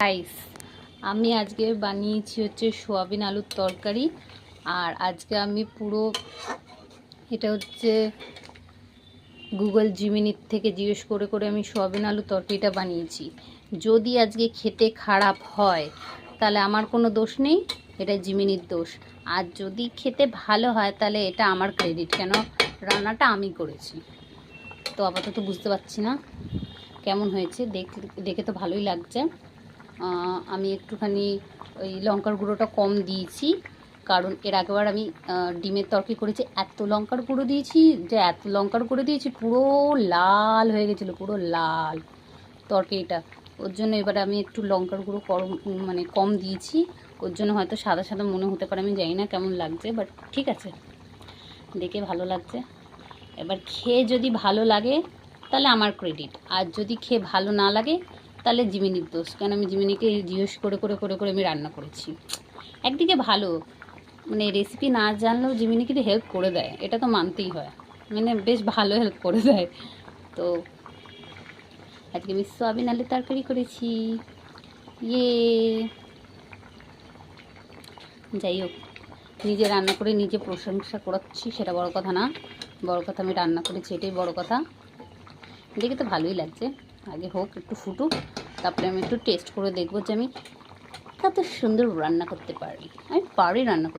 Rice আমি আজকে বানিয়েছি হচ্ছে সোয়াবিন আলুর তরকারি। আর আজকে আমি পুরো এটা হচ্ছে গুগল জিমিনির থেকে জিজ্ঞেস করে করে আমি সোয়াবিন আলুর তরকারিটা বানিয়েছি। যদি আজকে খেতে খারাপ হয় তাহলে আমার কোনো দোষ নেই, এটা জিমিনির দোষ। আর যদি খেতে ভালো হয় তাহলে এটা আমার ক্রেডিট, কেন রান্নাটা আমি করেছি। তো আপাতত বুঝতে পারছি না কেমন হয়েছে, দেখে তো ভালোই লাগছে। আমি একটুখানি ওই লঙ্কার গুঁড়োটা কম দিয়েছি, কারণ এর আগেবার আমি ডিমের তরকারি করেছি, এত লঙ্কার গুঁড়ো দিয়েছি যে এত লঙ্কার গুঁড়ো দিয়েছি পুরো লাল হয়ে গেছিলো, পুরো লাল তরকারিটা। ওর জন্য এবারে আমি একটু লঙ্কার গুঁড়ো কম দিয়েছি। ওর জন্য হয়তো সাদা সাদা মনে হতে পারে, আমি জানি না কেমন লাগছে, বাট ঠিক আছে, দেখে ভালো লাগছে। এবার খেয়ে যদি ভালো লাগে তাহলে আমার ক্রেডিট, আর যদি খেয়ে ভালো না লাগে তাহলে জিমিনির দোষ, কেন আমি জিমিনিকে জিজ্ঞেস করে করে করে করে আমি রান্না করেছি। একদিকে ভালো, মানে রেসিপি না জানলেও জিমিনি কিন্তু হেল্প করে দেয়, এটা তো মানতেই হয়, মানে বেশ ভালো হেল্প করে দেয়। তো আজকে আমি সোয়াবিন আলুর তরকারি করেছি, ইয়ে। যাই হোক, নিজে রান্না করে নিজে প্রশংসা করাচ্ছি সেটা বড় কথা না, বড় কথা আমি রান্না করেছি, এটাই বড় কথা। দেখে তো ভালোই লাগছে, আগে হোক, একটু ফুটুক, তারপরে আমি একটু টেস্ট করে দেখবো যে আমি কত সুন্দর রান্না করতে পারি। আমি পারি রান্না করতে।